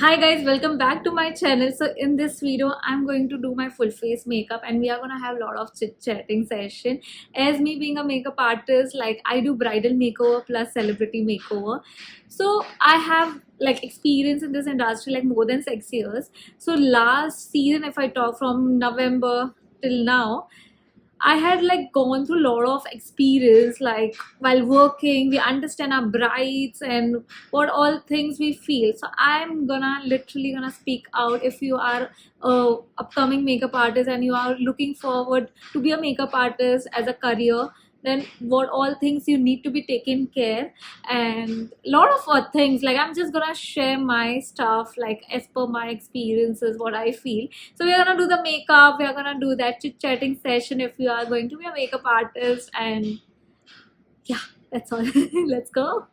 Hi guys, welcome back to my channel. So in this video I'm going to do my full face makeup and we are gonna have a lot of chit chatting session. As me being a makeup artist, like I do bridal makeover plus celebrity makeover, so I have like experience in this industry like more than 6 years. So last season, if I talk from November till now, I had like gone through a lot of experience, like while working, we understand our brides and what all things we feel. So I'm gonna literally gonna speak out. If you are a upcoming makeup artist and you are looking forward to be a makeup artist as a career, then what all things you need to be taken care, and a lot of things, like I'm just gonna share my stuff like as per my experiences, what I feel. So we're gonna do the makeup, we're gonna do that chit-chatting session if you are going to be a makeup artist, and yeah, that's all. Let's go.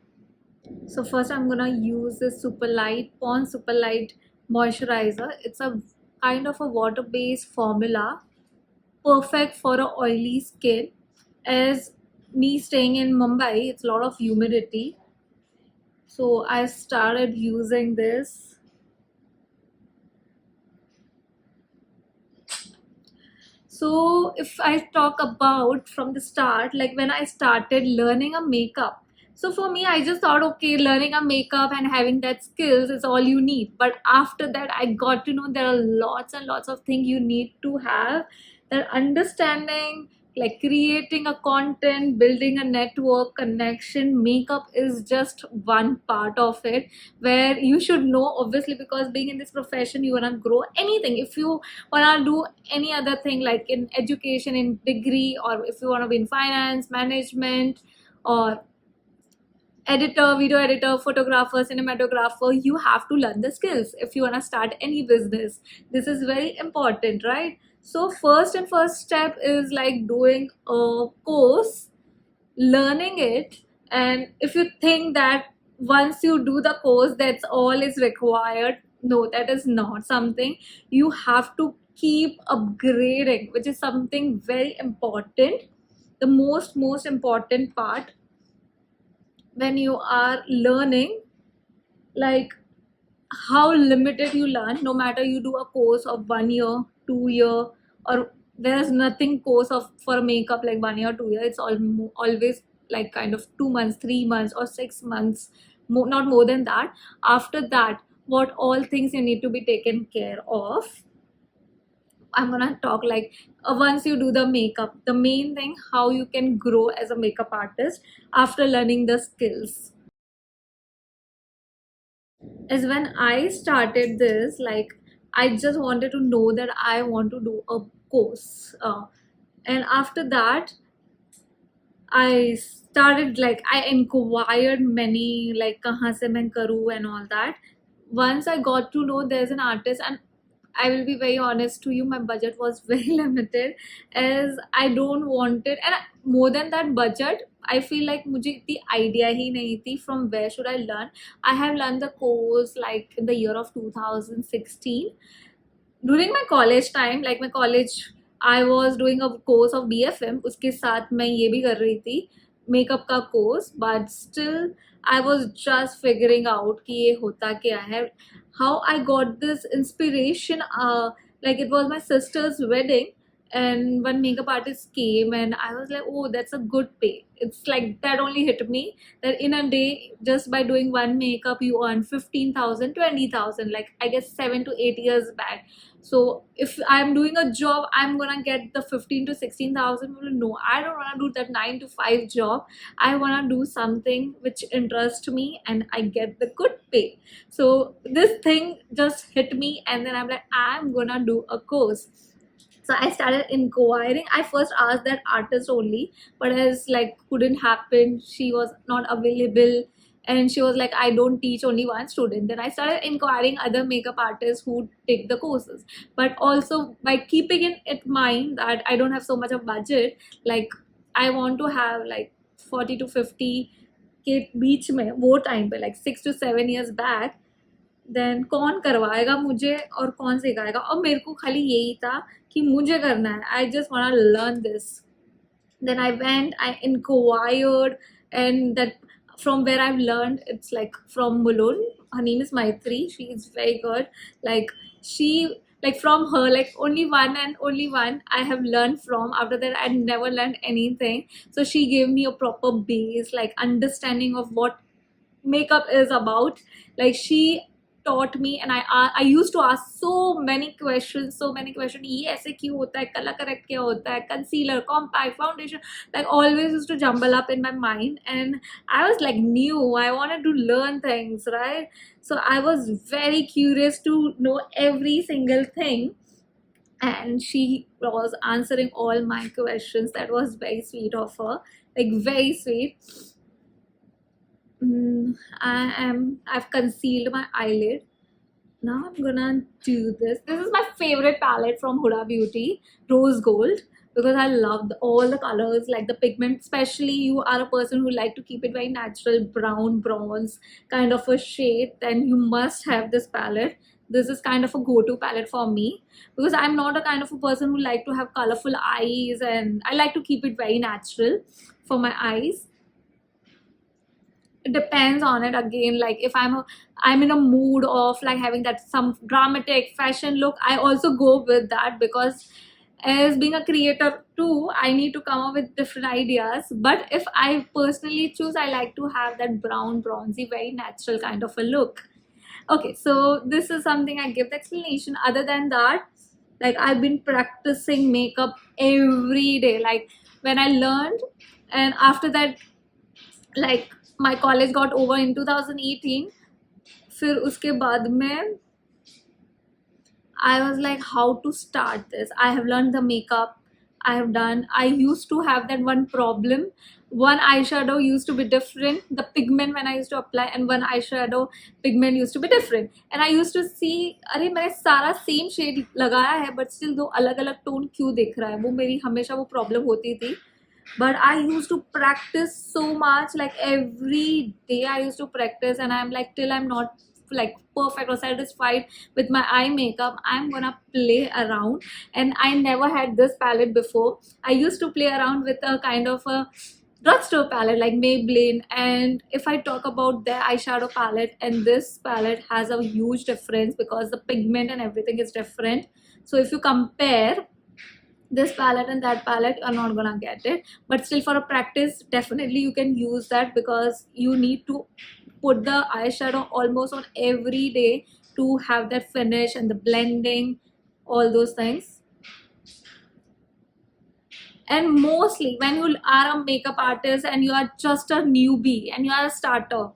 So first I'm gonna use this Pond's Super Light moisturizer. It's a kind of a water-based formula, perfect for a oily skin. As me staying in Mumbai, it's a lot of humidity, so I started using this. So if I talk about from the start, like when I started learning a makeup, so for me, I just thought, okay, learning a makeup and having that skills is all you need. But after that, I got to know there are lots and lots of things you need to have. That understanding, like creating a content, building a network connection, makeup is just one part of it, where you should know, obviously, because being in this profession, you wanna grow anything. If you wanna do any other thing like in education, in degree, or if you wanna be in finance, management, or editor, video editor, photographer, cinematographer, you have to learn the skills if you want to start any business. This is very important, right? So first step is like doing a course, learning it. And if you think that once you do the course that's all is required, no, that is not something. You have to keep upgrading, which is something very important. The most important part when you are learning, like how limited you learn, no matter you do a course of 1 year, 2 year, or there's nothing course of for makeup like 1 year, 2 year. It's always like kind of 2 months, 3 months, or 6 months, not more than that. After that, what all things you need to be taken care of, I'm gonna talk like once you do the makeup, the main thing how you can grow as a makeup artist after learning the skills is when I started this, like I just wanted to know that I want to do a course. And after that, I started like I inquired many like kahan se main karu and all that. Once I got to know there's an artist, and I will be very honest to you, my budget was very limited, as I don't want it. And more than that budget, I feel like मुझे इतनी idea ही नहीं थी from where should I learn. I have learned the course like in the year of 2016 during my college time. Like my college, I was doing a course of BFM, उसके साथ मैं ये भी कर रही थी मेकअप का course, but still I was just figuring out कि ये होता क्या है. How I got this inspiration, like it was my sister's wedding, and one makeup artist came and I was like, oh, that's a good pay. It's like that only hit me, that in a day just by doing one makeup you earn 15,000, 20,000, like I guess 7 to 8 years back. So if I'm doing a job, I'm gonna get the 15 to 16,000. No, I don't wanna do that 9 to 5 job. I wanna do something which interests me and I get the good pay. So this thing just hit me, and then I'm like, I'm gonna do a course. So I started inquiring. I first asked that artist only, but as like couldn't happen, she was not available, and she was like, I don't teach, only one student. Then I started inquiring other makeup artists who take the courses, but also by keeping in mind that I don't have so much of budget, like I want to have like 40 to 50 के बीच में वो time पे, like 6 to 7 years back, then कौन करवाएगा मुझे और कौन सिखाएगा. और मेरे को खाली यही था कि मुझे करना है. I just want to learn this. Then I went, I inquired, and that from where I've learned, it's like from Mulund, her name is Maitri. She is very good. Like she, like from her, like only one and only one I have learned from. After that, I never learned anything. So she gave me a proper base, like understanding of what makeup is about. Like she taught me, and I used to ask so many questions. ये ऐसे क्यों होता है, color correct क्या होता है, concealer, compact, foundation, like always used to jumble up in my mind. And I was like new, I wanted to learn things, right? So I was very curious to know every single thing, and she was answering all my questions. That was very sweet of her, like very sweet. I've concealed my eyelid. Now I'm gonna do this. This is my favorite palette from Huda Beauty, Rose Gold, because I love all the colors, like the pigment. Especially you are a person who like to keep it very natural, brown, bronze kind of a shade, then you must have this palette. This is kind of a go-to palette for me, because I'm not a kind of a person who like to have colorful eyes, and I like to keep it very natural for my eyes. It depends on it again. Like if I'm in a mood of like having that some dramatic fashion look, I also go with that, because as being a creator too, I need to come up with different ideas. But if I personally choose, I like to have that brown, bronzy, very natural kind of a look. Okay, so this is something I give the explanation. Other than that, like I've been practicing makeup every day, like when I learned. And after that, like my college got over in 2018. फिर उसके बाद में I was like, how to start this? I have learned the makeup. I used to have that one problem. One eyeshadow used to be different, the pigment when I used to apply, and one eyeshadow pigment used to be different. And I used to see, अरे मैंने सारा same shade लगाया है, but still दो अलग अलग tone क्यों दिख रहा है, वो मेरी हमेशा वो प्रॉब्लम होती थी. But I used to practice so much, like every day I used to practice, and I'm like, till I'm not like perfect or satisfied with my eye makeup, I'm gonna play around. And I never had this palette before. I used to play around with a kind of a drugstore palette like Maybelline. And if I talk about their eyeshadow palette and this palette, has a huge difference, because the pigment and everything is different. So if you compare this palette and that palette, you're not gonna get it. But still, for a practice, definitely you can use that, because you need to put the eyeshadow almost on every day to have that finish and the blending, all those things. And mostly when you are a makeup artist and you are just a newbie and you are a starter,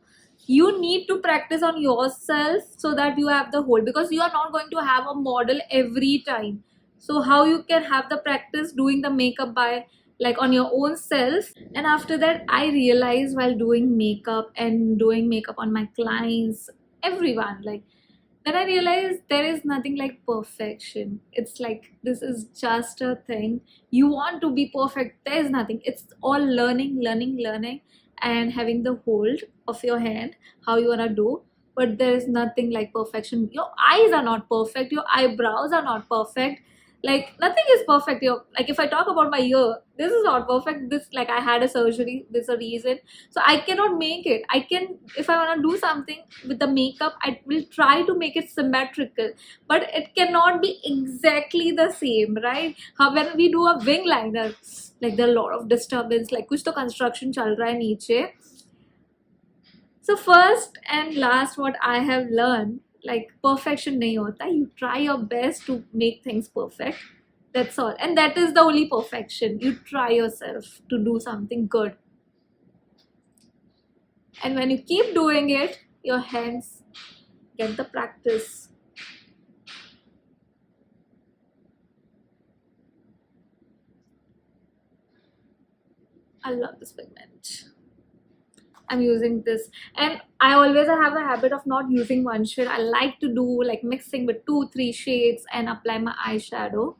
you need to practice on yourself so that you have the hold, because you are not going to have a model every time. So how you can have the practice doing the makeup by like on your own self. And after that, I realized while doing makeup and doing makeup on my clients, everyone, like then I realized there is nothing like perfection. It's like this is just a thing. You want to be perfect, there is nothing. It's all learning, and having the hold of your hand, how you wanna do. But there is nothing like perfection. Your eyes are not perfect, your eyebrows are not perfect, like nothing is perfect. Like if I talk about my ear, this is not perfect. This, like I had a surgery, there's a reason. So I cannot make it. I can, if I want to do something with the makeup, I will try to make it symmetrical, but it cannot be exactly the same, right? How when we do a wing liner, like there are a lot of disturbance, like kuch to construction chal raha hai niche. So first and last, what I have learned, like perfection nahi hota. You try your best to make things perfect. That's all. And that is the only perfection. You try yourself to do something good. And when you keep doing it, your hands get the practice. I love this pigment. I'm using this, and I always have a habit of not using one shade. I like to do like mixing with 2-3 shades and apply my eyeshadow.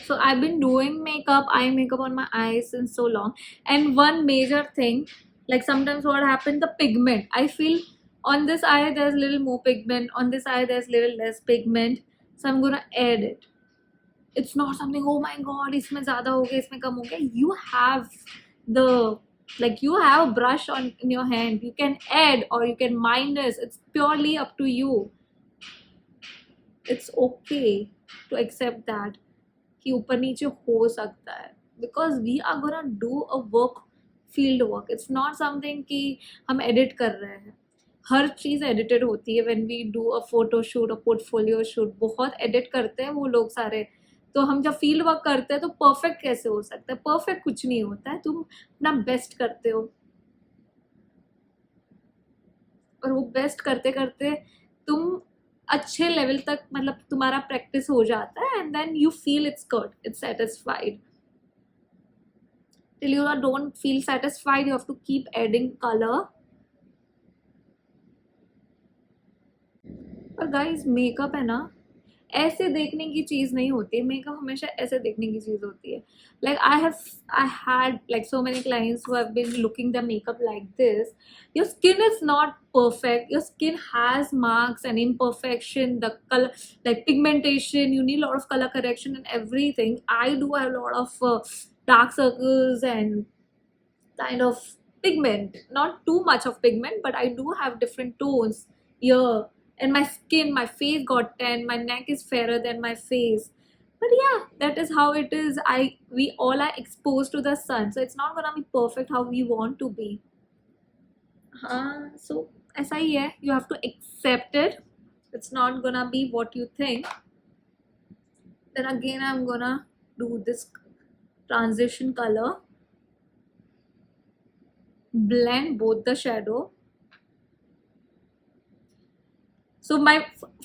So I've been doing eye makeup on my eyes since so long. And one major thing, like sometimes what happens, the pigment, I feel on this eye there's little more pigment, on this eye there's little less pigment, so I'm gonna add it. It's not something, oh my god, इसमें ज़्यादा हो गया, इसमें कम हो गया. You have the Like you have a brush on in your hand, you can add or you can minus. It's purely up to you. It's okay to accept that कि ऊपर नीचे हो सकता है, because we are gonna do a work, field work. It's not something कि हम edit कर रहे हैं. हर चीज़ edited होती है. when we do a photo shoot, a portfolio shoot, बहुत edit करते हैं वो लोग सारे. तो हम जब फील्ड वर्क करते हैं तो परफेक्ट कैसे हो सकता है? परफेक्ट कुछ नहीं होता है, तुम अपना बेस्ट करते हो और वो बेस्ट करते करते तुम अच्छे लेवल तक, मतलब तुम्हारा प्रैक्टिस हो जाता है, and then you feel it's good, it's satisfied. till you don't feel satisfied, you have to keep adding color. और गाइस मेकअप है ना, ऐसे देखने की चीज नहीं होती है. मेकअप हमेशा ऐसे देखने की चीज होती है. Like I had like so many clients who have been looking the makeup like this. Your skin is not perfect, your skin has marks and imperfection, the color, like pigmentation, you need a lot of color correction and everything. I do have a lot of dark circles and kind of pigment, not too much of pigment, but I do have different tones here. And my skin, my face got tan, my neck is fairer than my face. But yeah, that is how it is. We all are exposed to the sun, so it's not gonna be perfect how we want to be. So ऐसा ही है, you have to accept it. It's not gonna be what you think. Then again I'm gonna do this transition color, blend both the shadow. So my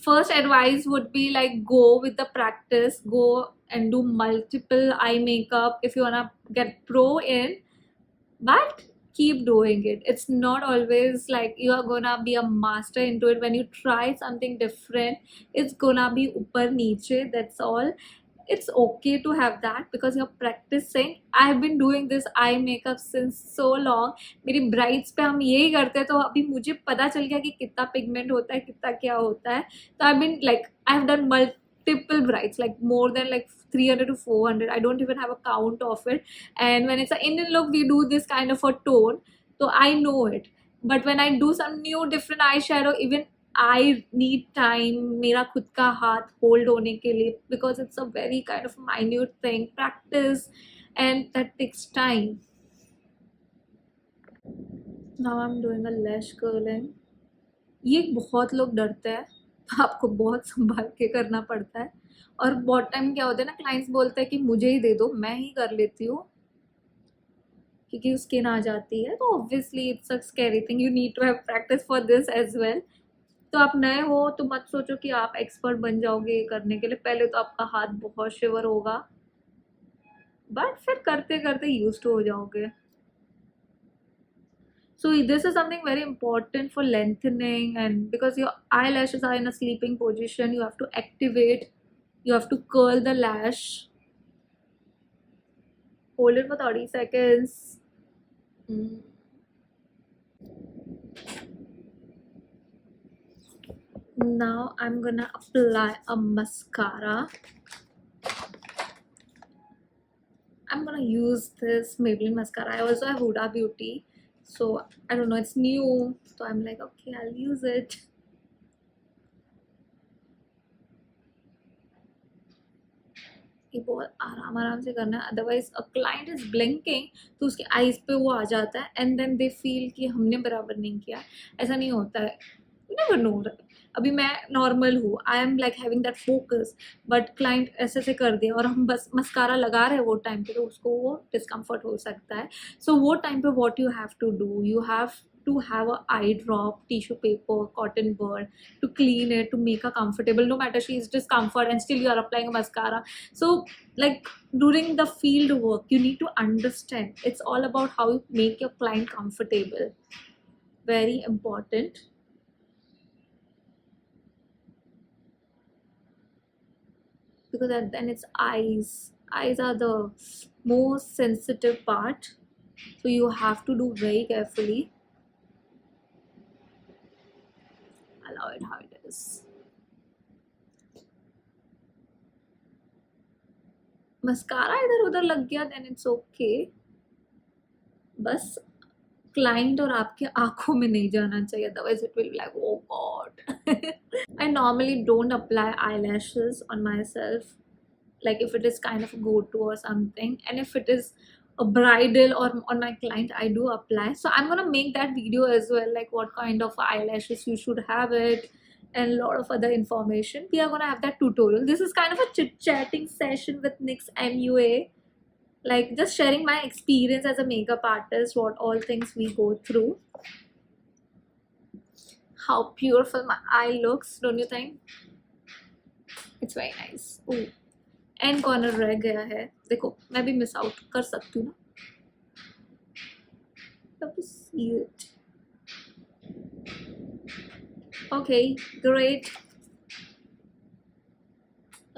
first advice would be like, go with the practice, go and do multiple eye makeup if you wanna get pro in, but keep doing it. It's not always like you are gonna be a master into it. When you try something different, it's gonna be upar niche, that's all. It's okay to have that because you're practicing. I have been doing this eye makeup since so long. मेरी brides पे हम यही करते हैं, तो अभी मुझे पता चल गया कि कितना पिगमेंट होता है, कितना क्या होता है. तो I been like I have done multiple brides, like more than like 300 to 400. I don't even have a count of it. And when it's an Indian look, we do this kind of a tone, so I know it. But when I do some new different eyeshadow, even I need time मेरा खुद का हाथ hold होने के लिए, because it's a very kind of minute thing, practice, and that takes time. Now I'm doing a lash curling. ये बहुत लोग डरते हैं, आपको बहुत संभाल के करना पड़ता है. और बहुत टाइम क्या होता है ना, क्लाइंट्स बोलते हैं कि मुझे ही दे दो, मैं ही कर लेती हूँ, क्योंकि स्किन आ जाती है. तो obviously it's a scary thing, you need to have practice for this as well. तो आप नए हो तो मत सोचो कि आप एक्सपर्ट बन जाओगे करने के लिए. पहले तो आपका हाथ बहुत शिवर होगा, बट फिर करते करते यूज टू हो जाओगे. So this is something very important for lengthening, and because your eyelashes are in a sleeping position, you have to activate, you have to curl the lash. Hold it for 30 seconds. Now I'm gonna apply a mascara. I'm gonna use this Maybelline mascara. I also have Huda Beauty, so I don't know, it's new, so I'm like, okay, I'll use it. ये बहुत आराम आराम से करना है, otherwise a client is blinking तो उसके eyes पे वो आ जाता है, एंड देन दे फील कि हमने बराबर नहीं किया. ऐसा नहीं होता है, यू नेवर नो. अभी मैं नॉर्मल हूँ, I am like having that focus, but client ऐसे से कर दिया और हम बस मस्कारा लगा रहे हैं वो टाइम पे, तो उसको वो डिस्कम्फर्ट हो सकता है. सो वो टाइम पे what you have to do, you have to have a eye drop, tissue paper, cotton bud to clean it, to make her comfortable, no matter she is discomfort and still you are applying a mascara. So like during the field work, you need to understand, it's all about how you make your client comfortable. Very important. Because then it's eyes are the most sensitive part, so you have to do very carefully. Allow it how it is. Mascara इधर उधर लग गया, then it's okay. बस client और आपके आंखों में नहीं जाना चाहिए, otherwise it will be like, oh god. I normally don't apply eyelashes on myself, like if it is kind of a go-to or something, and if it is a bridal or on my client, I do apply. So I'm gonna make that video as well, like what kind of eyelashes you should have it, and a lot of other information. We are gonna have that tutorial. This is kind of a chit-chatting session with Nikksmua, like just sharing my experience as a makeup artist, what all things we go through. How beautiful my eye looks, don't you think? It's very nice. Ooh. And corner रह गया है, देखो मैं भी miss out कर सकती हूँ ना. See it. Okay, great.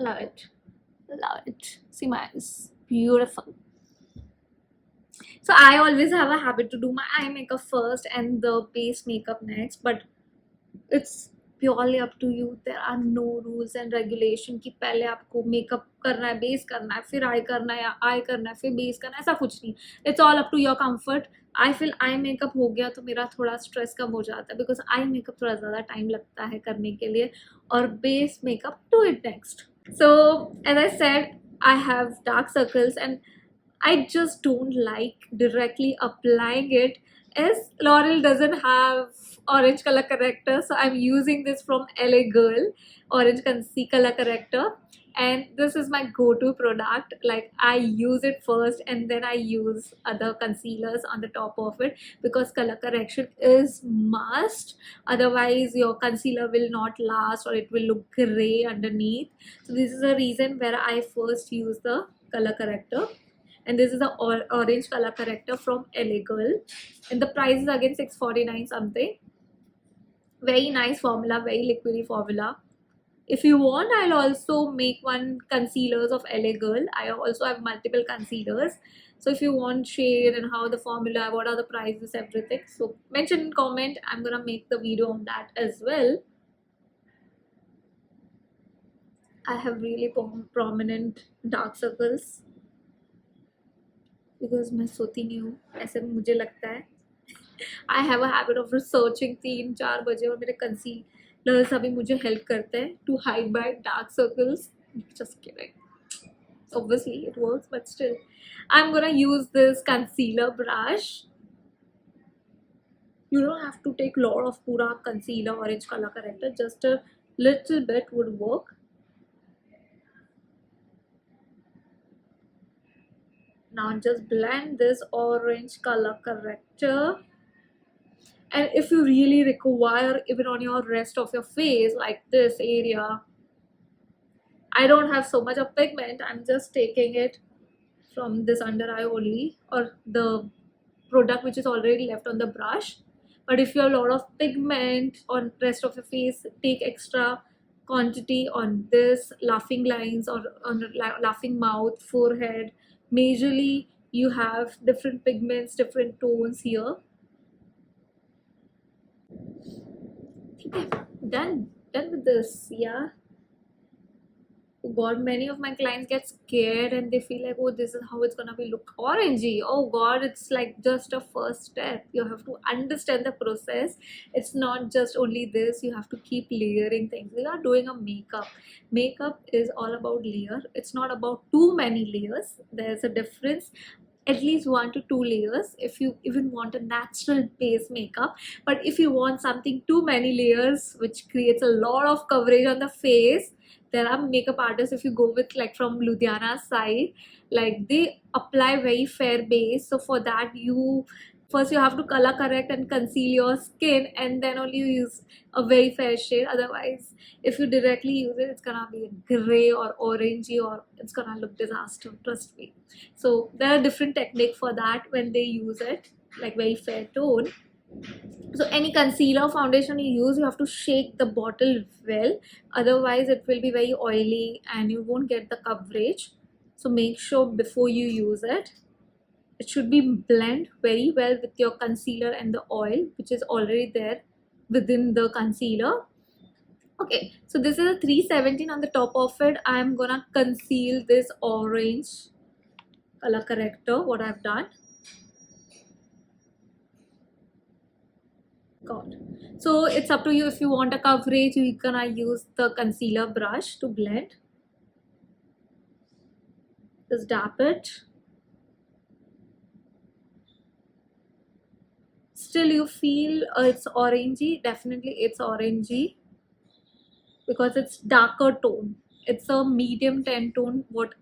Love it. Love it. See my eyes. Beautiful. So I always have a habit to do my eye makeup first and the base makeup next, but it's purely up to you. There are no rules and regulation कि पहले आपको makeup करना है, base करना है, फिर आई करना है, या आई करना है फिर बेस करना है, ऐसा कुछ नहीं. It's all up to your comfort. I feel I makeup हो गया तो मेरा थोड़ा स्ट्रेस कम हो जाता है, बिकॉज आई मेकअप थोड़ा ज़्यादा टाइम लगता है करने के लिए, और base makeup to it next. So as I said, I have dark circles and I just don't like directly applying it, as L'Oreal doesn't have orange color corrector, so I'm using this from LA Girl orange color corrector, and this is my go-to product. Like I use it first and then I use other concealers on the top of it, because color correction is must, otherwise your concealer will not last or it will look gray underneath. So this is the reason where I first use the color corrector. And this is the orange color corrector from LA Girl, and the price is again $6.49 something. Very nice formula, very liquidy formula. If you want, I'll also make one concealers of LA Girl. I also have multiple concealers, so if you want shade and how the formula, what are the prices, everything, so mention in comment. I'm gonna make the video on that as well. I have really prominent dark circles because मैं सोती नहीं हूँ, ऐसे मुझे लगता है. I have a habit of researching 3-4 बजे, और मेरे कंसीलर्स अभी मुझे हेल्प करते हैं to hide by dark circles. Just kidding, obviously it works, but still I'm gonna use this concealer brush. You don't have to take lot of pura concealer orange color corrector, just a little bit would work. Now just blend this orange color corrector, and if you really require, even on your rest of your face, like this area, I don't have so much of pigment, I'm just taking it from this under eye only, or the product which is already left on the brush. But if you have a lot of pigment on rest of your face, take extra quantity on this laughing lines or on laughing mouth, forehead. Majorly you have different pigments, different tones here. Okay, done with this. Yeah. Oh god, many of my clients get scared and they feel like, oh, this is how it's gonna be look orangey. Oh god, it's like just a first step. You have to understand the process. It's not just only this, you have to keep layering things. We are doing a makeup is all about layer. It's not about too many layers. There's a difference, at least 1 to 2 layers if you even want a natural base makeup. But if you want something too many layers, which creates a lot of coverage on the face, there are makeup artists, if you go with like from Ludhiana side, like they apply very fair base. So for that, you first you have to color correct and conceal your skin, and then only you use a very fair shade. Otherwise, if you directly use it, it's gonna be gray or orangey, or it's gonna look disaster, trust me. So there are different techniques for that when they use it, like very fair tone. So any concealer, foundation you use, you have to shake the bottle well, otherwise it will be very oily and you won't get the coverage. So make sure before you use it, it should be blend very well with your concealer and the oil which is already there within the concealer. Okay, so this is a 317. On the top of it, I'm gonna conceal this orange color corrector, what I've done. God. So it's up to you. If you want a coverage, you gonna use the concealer brush to blend. Just dab it. Still you feel it's orangey. Definitely it's orangey because it's darker tone. It's a medium 10 tone, what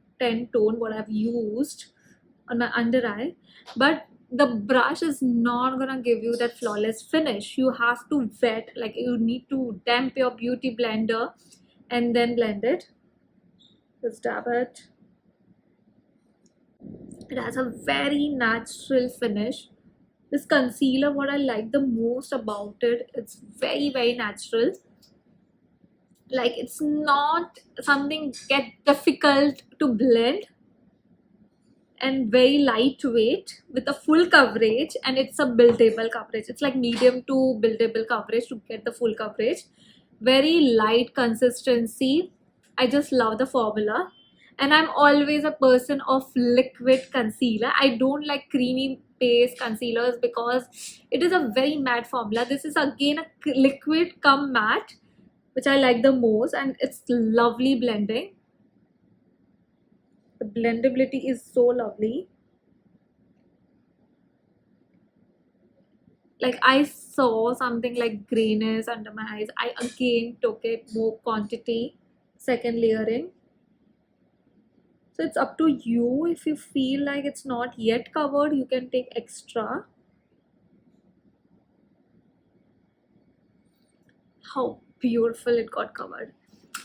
I've used on my under eye. But the brush is not gonna give you that flawless finish. You have to wet, like you need to damp your beauty blender and then blend it. Just dab it. It has a very natural finish. This concealer, what I like the most about it, it's very natural. Like it's not something get difficult to blend, and very lightweight with a full coverage, and it's a buildable coverage. It's like medium to buildable coverage to get the full coverage. Very light consistency. I just love the formula. And I'm always a person of liquid concealer. I don't like creamy base concealers because it is a very matte formula. This is again a liquid come matte, which I like the most, and it's lovely blending. The blendability is so lovely. Like I saw something like grayness under my eyes. I again took it more quantity, second layering. So it's up to you. If you feel like it's not yet covered, you can take extra. How beautiful it got covered.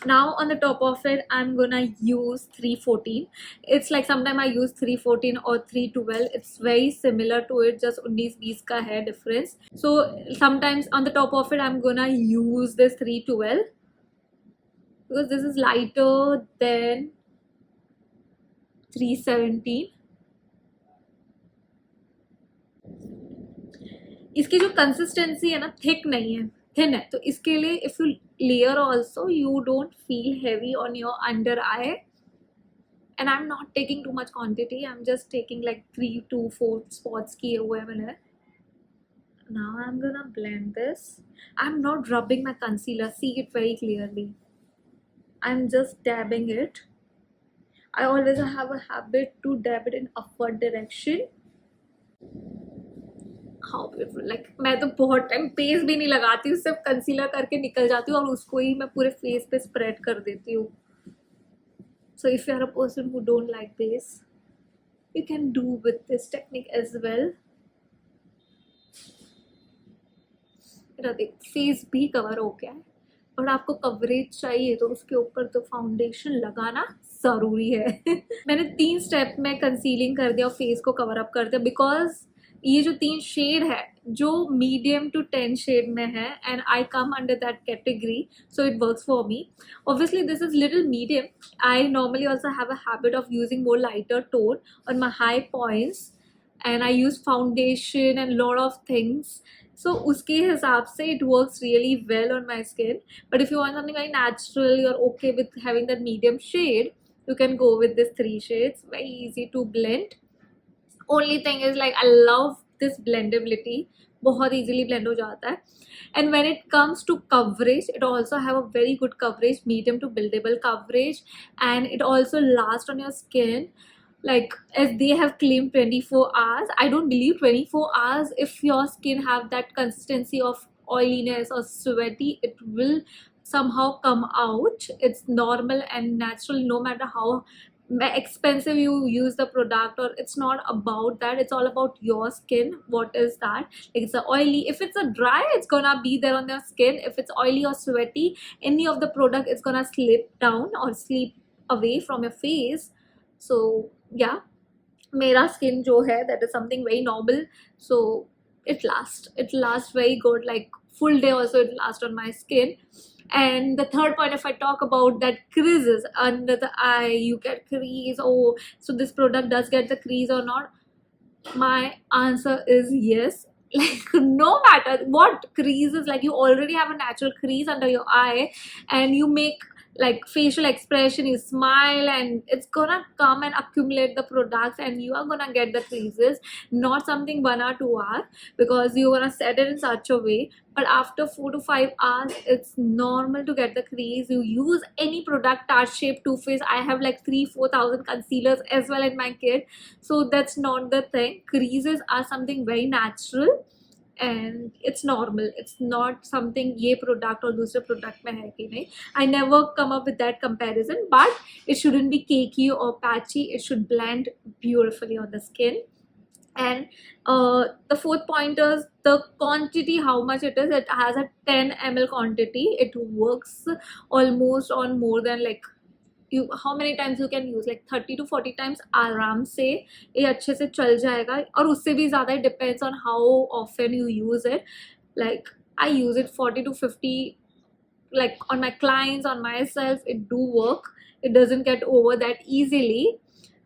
Now on the top of it, I'm gonna use 314. It's like sometimes I use 314 or 312. It's very similar to it, just 19-20 ka hai difference. So sometimes on the top of it, I'm gonna use this 312 because this is lighter than 317. इसकी जो consistency है ना, thick नहीं है, thin है. तो इसके लिए if you layer also, you don't feel heavy on your under I. And I'm not taking too much quantity. I'm just taking like 3 to 4 spots किए हुए हैं मैंने. Now I'm gonna blend this. I'm not rubbing my concealer. See it very clearly. I'm just dabbing it. I always have a habit to dab it in upward direction. How beautiful. Like मैं तो बहुत time paste भी नहीं लगाती हूँ, सिर्फ concealer करके निकल जाती हूँ और उसको ही मैं पूरे फेस पे स्प्रेड कर देती हूँ. So if you are a person who don't like base, you can do with this technique as well. मेरा देख फेस भी कवर हो गया है, और आपको कवरेज चाहिए तो उसके ऊपर तो फाउंडेशन लगाना जरूरी है. मैंने 3 स्टेप में कंसीलिंग कर दिया और फेस को कवर अप कर दिया, बिकॉज ये जो 3 शेड है जो मीडियम टू 10 शेड में है, and I come under that category, so it works for me. Obviously this is little medium. I normally also have a habit of using more lighter tone on my high points, and I use foundation and lot of things. So उसके हिसाब से it works really well on my skin. But if you want something very natural, you're okay with having that medium shade, you can go with this 3 shades. Very easy to blend. Only thing is like I love this blendability. बहुत easily blend हो जाता है. And when it comes to coverage, it also have a very good coverage, medium to buildable coverage, and it also lasts on your skin. Like as they have claimed 24 hours, I don't believe 24 hours. If your skin have that consistency of oiliness or sweaty, it will somehow come out. It's normal and natural, no matter how expensive you use the product, or it's not about that. It's all about your skin. What is that? Like it's a oily, if it's a dry, it's gonna be there on your skin. If it's oily or sweaty, any of the product is gonna slip down or slip away from your face. So yeah, mera skin jo hai, that is something very normal. So it lasts very good, like full day also it lasts on my skin. And the third point, if I talk about that creases under the eye, you get crease. Oh, so this product does get the crease or not? My answer is yes. Like no matter what creases, like you already have a natural crease under your eye, and you make like facial expression, you smile, and it's gonna come and accumulate the products, and you are gonna get the creases. Not something 1 or 2 hours, because you're gonna set it in such a way, but after 4 to 5 hours it's normal to get the crease. You use any product, Tarte Shape, Too Faced, I have like 3-4 thousand concealers as well in my kit, so that's not the thing. Creases are something very natural and it's normal. It's not something ये product और दूसरे product में है कि नहीं. I never come up with that comparison, but it shouldn't be cakey or patchy. It should blend beautifully on the skin. And the fourth point is the quantity, how much it is. It has a 10 ml quantity. It works almost on more than like, you how many times you can use, like 30 to 40 times आराम से ये अच्छे से चल जाएगा, और उससे भी ज़्यादा it depends on how often you use it. Like I use it 40 to 50, like on my clients, on myself, it do work. It doesn't get over that easily,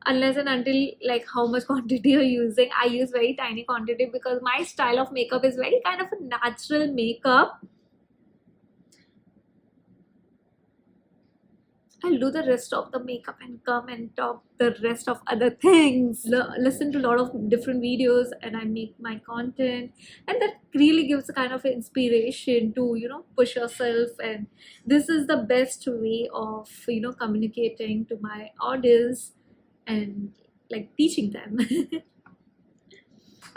unless and until like how much quantity you're using. I use very tiny quantity because my style of makeup is very kind of a natural makeup. I'll do the rest of the makeup and come and talk the rest of other things. Listen to a lot of different videos and I make my content, and that really gives a kind of inspiration to, you know, push yourself. And this is the best way of, you know, communicating to my audience and like teaching them.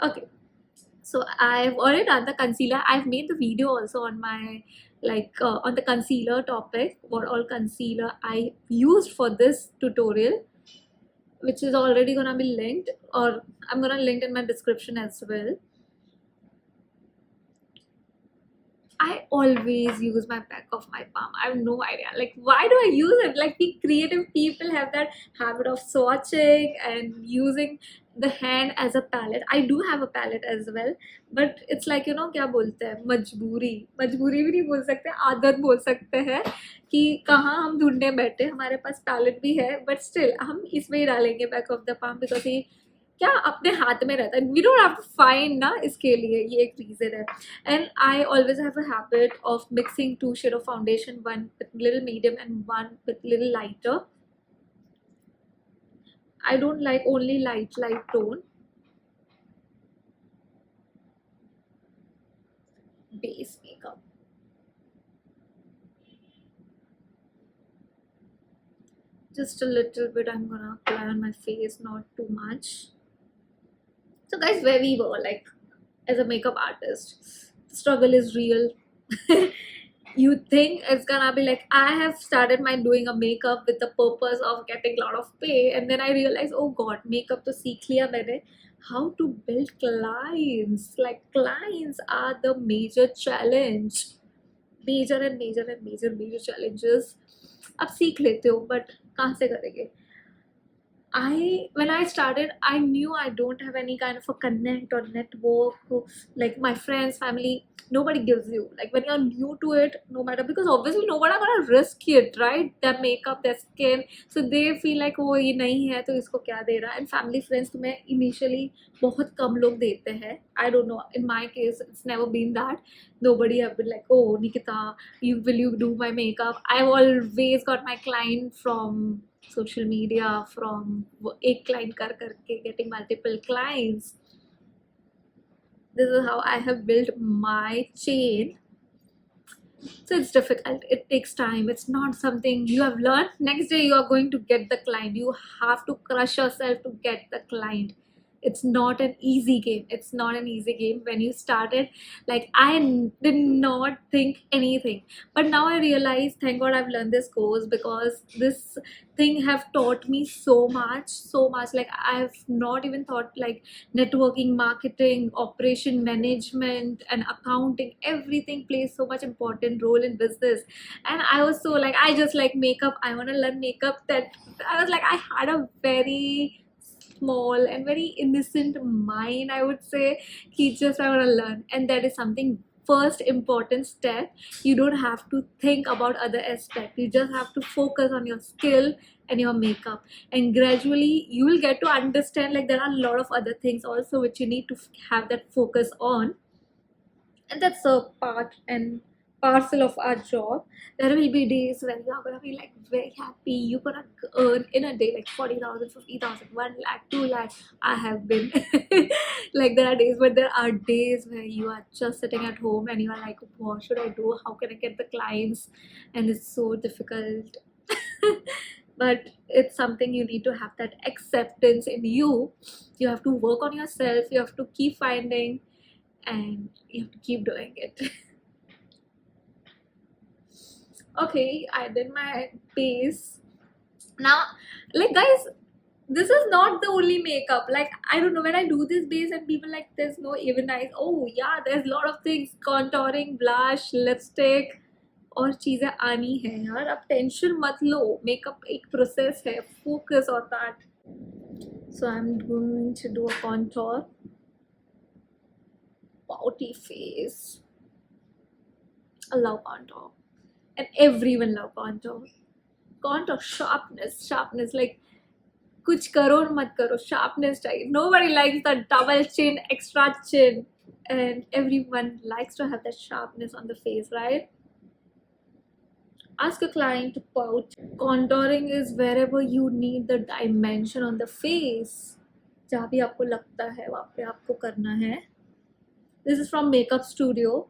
Okay, so I've already done the concealer. I've made the video also on my on the concealer topic, what all concealer I used for this tutorial, which is already gonna be linked, or I'm gonna link in my description as well. I always use my back of my palm. I have no idea, like, why do I use it? Like, we creative people have that habit of swatching and using the hand as a palette. I do have a palette as well, but it's like, you know, क्या बोलते हैं, मजबूरी. मजबूरी भी नहीं बोल सकते, आदत बोल सकते हैं कि कहाँ हम ढूंढने बैठे, हमारे पास पैलेट भी है, बट स्टिल हम इसमें ही डालेंगे back of the palm, because ये क्या अपने हाथ में रहता है. We don't have to find ना, इसके लिए ये एक रीजन है. And I always have a habit of mixing 2 shade of foundation, one with little medium and one with little lighter. I don't like only light tone. Base makeup. Just a little bit I'm gonna apply on my face, not too much. So guys, where we were, like, as a makeup artist, the struggle is real. You think it's gonna be like, I have started my doing a makeup with the purpose of getting a lot of pay, and then I realized, oh god, makeup to seekh liya maine. How to build clients? Like, clients are the major challenge. Major challenges. अब सीख लेते हो, but कहाँ से करेंगे? When I started, I knew I don't have any kind of a connect or network, like my friends, family. Nobody gives you, like, when you're new to it, no matter, because obviously nobody gonna risk it, right? Their makeup, their skin, so they feel like, oh ये नहीं है तो इसको क्या दे रहा है. And family, friends तुम्हें initially बहुत कम लोग देते हैं. I don't know, in my case it's never been that. Nobody have been like, oh Nikita, will you do my makeup? I've always got my client from social media, from एक client कर करके getting multiple clients. This is how I have built my chain. So it's difficult, it takes time. It's not something you have learned next day you are going to get the client. You have to crush yourself to get the client. It's not an easy game. It's not an easy game. When you started, like, I did not think anything, but now I realize, thank god I've learned this course, because this thing have taught me so much. Like, I've not even thought, like, networking, marketing, operation management and accounting, everything plays so much important role in business. And I was so like, I just like makeup, I want to learn makeup, that I was like, I had a very small and very innocent mind, I would say. He just, I want to learn, and that is something first important step. You don't have to think about other aspects, you just have to focus on your skill and your makeup, and gradually you will get to understand, like, there are a lot of other things also which you need to have that focus on. And that's a part and parcel of our job. There will be days when you're gonna be like very happy. You're gonna earn in a day like 40,000, 50,000, 1 lakh, 2 lakh. I have been like, there are days, but there are days where you are just sitting at home and you are like, what should I do? How can I get the clients? And it's so difficult. But it's something you need to have that acceptance in you. You have to work on yourself. You have to keep finding, and you have to keep doing it. Okay, I did my base. Now, like, guys, this is not the only makeup. Like, I don't know, when I do this base and people like, there's no even eyes. Oh yeah, there's a lot of things. Contouring, blush, lipstick, और चीजें आनी है यार. अब tension मत लो. Makeup एक process है. Focus on that. So I'm going to do a contour. Pouty face. I love contour. And everyone love contour. Contour, sharpness, like, कुछ करो और मत करो, sharpness चाहिए. Nobody likes the double chin, extra chin, and everyone likes to have that sharpness on the face, right? Ask a client to pout. Contouring is wherever you need the dimension on the face. जहाँ भी आपको लगता है वहाँ पे आपको करना है. This is from Makeup Studio.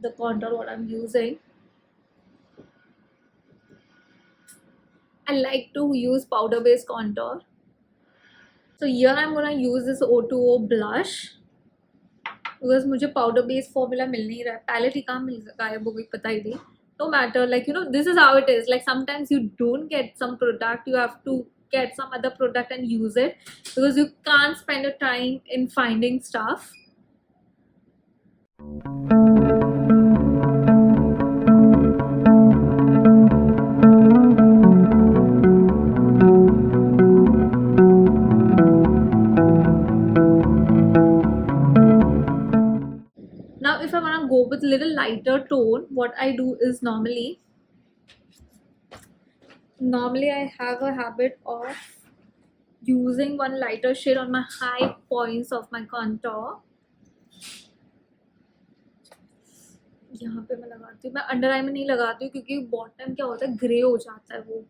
The contour what I'm using. I like to use powder based contour. So here I'm gonna use this O2O blush because मुझे powder based formula मिल नहीं रहा है. पैलेट ही कहाँ मिल रहा है वो भी पता ही नहीं. No matter, like, you know, this is how it is. Like, sometimes you don't get some product, you have to get some other product and use it because you can't spend your time in finding stuff. Now if I want to go with little lighter tone, what I do is normally I have a habit of using one lighter shade on my high points of my contour. यहाँ पे मैं लगाती हूँ. मैं under आई में नहीं लगाती हूँ क्योंकि बॉटम क्या होता है, ग्रे हो जाता है वो.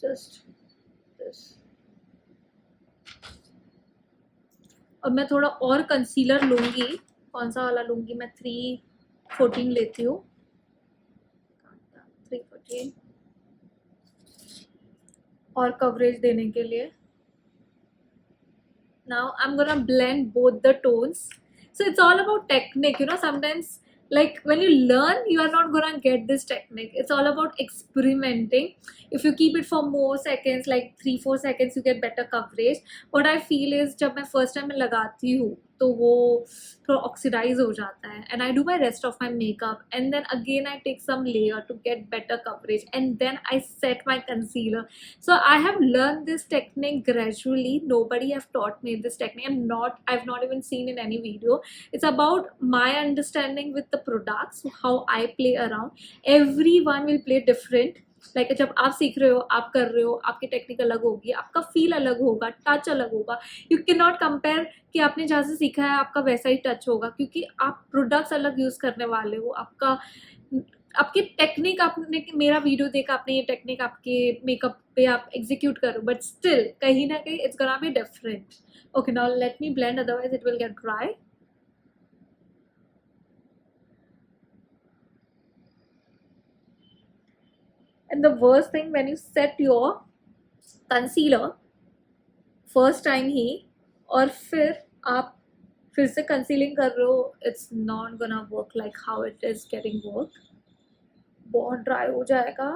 Just this. अब मैं थोड़ा और कंसीलर लूँगी. कौन सा वाला लूँगी मैं? 314 लेती हूँ. 314 और कवरेज देने के लिए. Now I'm gonna blend both the tones. So it's all about technique, you know. Sometimes, like, when you learn, you are not gonna get this technique. It's all about experimenting. If you keep it for more seconds, like 3-4 seconds, you get better coverage. What I feel is जब मैं first time में लगाती हूँ तो वो थोड़ा oxidize हो जाता है. And I do my rest of my makeup, and then again I take some layer to get better coverage, and then I set my concealer. So I have learned this technique gradually. Nobody have taught me this technique, and I've not even seen in any video. It's about my understanding with the products, how I play around. Everyone will play different. Like, जब आप सीख रहे हो, आप कर रहे हो, आपकी टेक्निक अलग होगी, आपका फील अलग होगा, टच अलग होगा. यू कैन नॉट कंपेयर कि आपने जहाँ से सीखा है आपका वैसा ही टच होगा, क्योंकि आप प्रोडक्ट्स अलग यूज करने वाले हो. आपकी टेक्निक, आपने मेरा वीडियो देखा, आपने ये टेक्निक आपके मेकअप पे आप एग्जीक्यूट करो, बट स्टिल कहीं ना कहीं it's gonna be different. Okay, now let me blend, otherwise it will get dry. And the worst thing, when you set your concealer first time ही और फिर आप फिर से concealing कर रहे हो, it's not gonna work like how it is getting work. बहुत dry हो जाएगा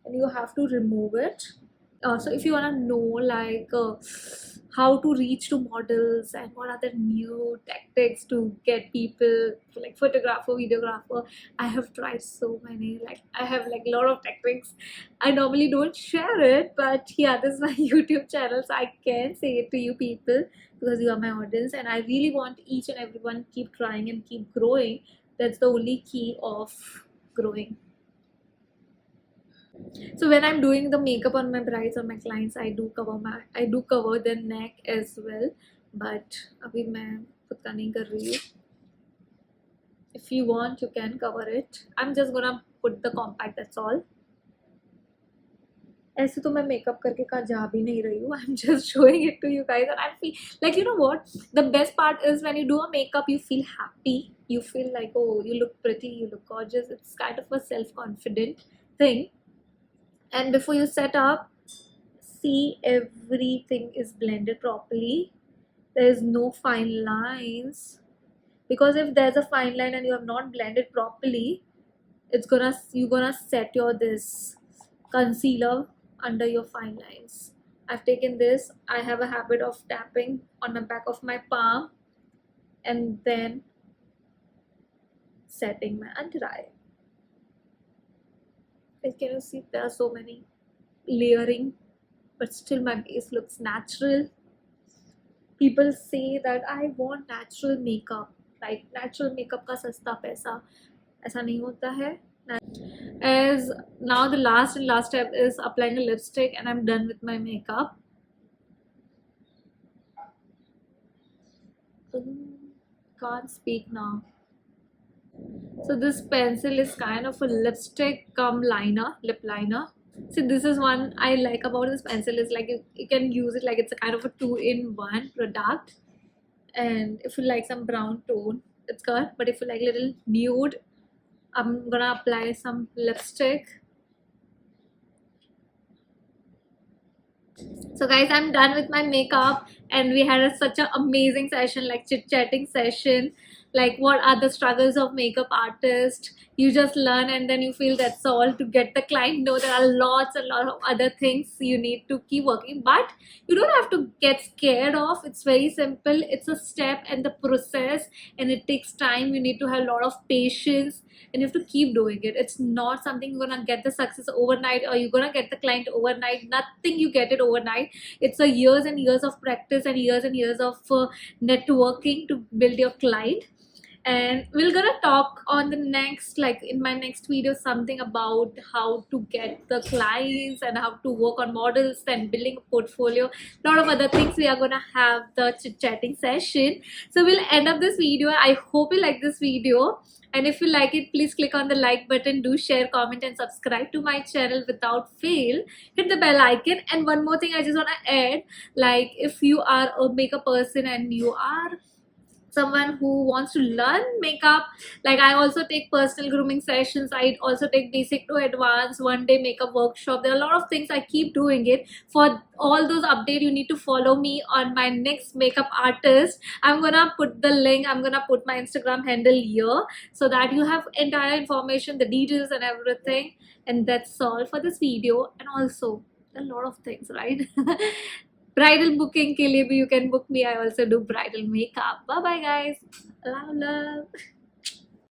and you have to remove it. So if you wanna know, like, how to reach to models and what are the new tactics to get people, like photographer, videographer, I have tried so many. Like, I have like a lot of tactics. I normally don't share it, but yeah, this is my YouTube channel, so I can say it to you people because you are my audience, and I really want each and everyone keep trying and keep growing. That's the only key of growing. So when I'm doing the makeup on my brides or my clients, I do cover their neck as well, but अभी मैं खुद का नहीं कर रही हूँ. If if you want, you can cover it. I'm just gonna put the compact, that's all. ऐसे तो मैं मेकअप करके कहाँ जा भी नहीं रही हूँ. I'm just showing it to you guys, and I feel like, you know what, the best part is when you do a makeup, you feel happy, you feel like, oh, you look pretty, you look gorgeous. It's kind of a self-confident thing. And before you set up, see everything is blended properly. There is no fine lines, because if there's a fine line and you have not blended properly, you're gonna set your this concealer under your fine lines. I've taken this. I have a habit of tapping on the back of my palm and then setting my under eye. Can you see there are so many layering, but still my base looks natural. People say that I want natural makeup, right? Natural makeup का सस्ता पैसा, ऐसा नहीं होता है. As now the last step is applying a lipstick, and I'm done with my makeup. Can't speak now. So this pencil is kind of a lipstick cum liner, lip liner. See, this is one I like about this pencil, is like you can use it like it's a kind of a 2-in-1 product. And if you like some brown tone, it's good. But if you like little nude, I'm gonna apply some lipstick. So guys, I'm done with my makeup, and we had such an amazing session, like chit-chatting session. Like, what are the struggles of makeup artist? You just learn, and then you feel that's all to get the client. No, there are a lot of other things you need to keep working, but you don't have to get scared of. It's very simple. It's a step and the process, and it takes time. You need to have a lot of patience, and you have to keep doing it. It's not something you're gonna get the success overnight, or you're gonna get the client overnight. Nothing you get it overnight. It's a years and years of practice and years of networking to build your client. And we're gonna talk on the next, like in my next video, something about how to get the clients and how to work on models and building a portfolio, a lot of other things. We are gonna have the chit-chatting session. So we'll end up this video. I hope you like this video, and if you like it, please click on the like button, do share, comment, and subscribe to my channel without fail. Hit the bell icon. And one more thing I just want to add, like if you are a makeup person and you are someone who wants to learn makeup, like I also take personal grooming sessions, I also take basic to advanced 1-day makeup workshop. There are a lot of things, I keep doing it. For all those updates, you need to follow me on my Nikksmuartist. I'm gonna put the link, I'm gonna put my Instagram handle here, so that you have entire information, the details and everything. And that's all for this video. And also a lot of things, right? Bridal booking के लिए भी you can book me. I also do bridal makeup. Bye bye guys. Love.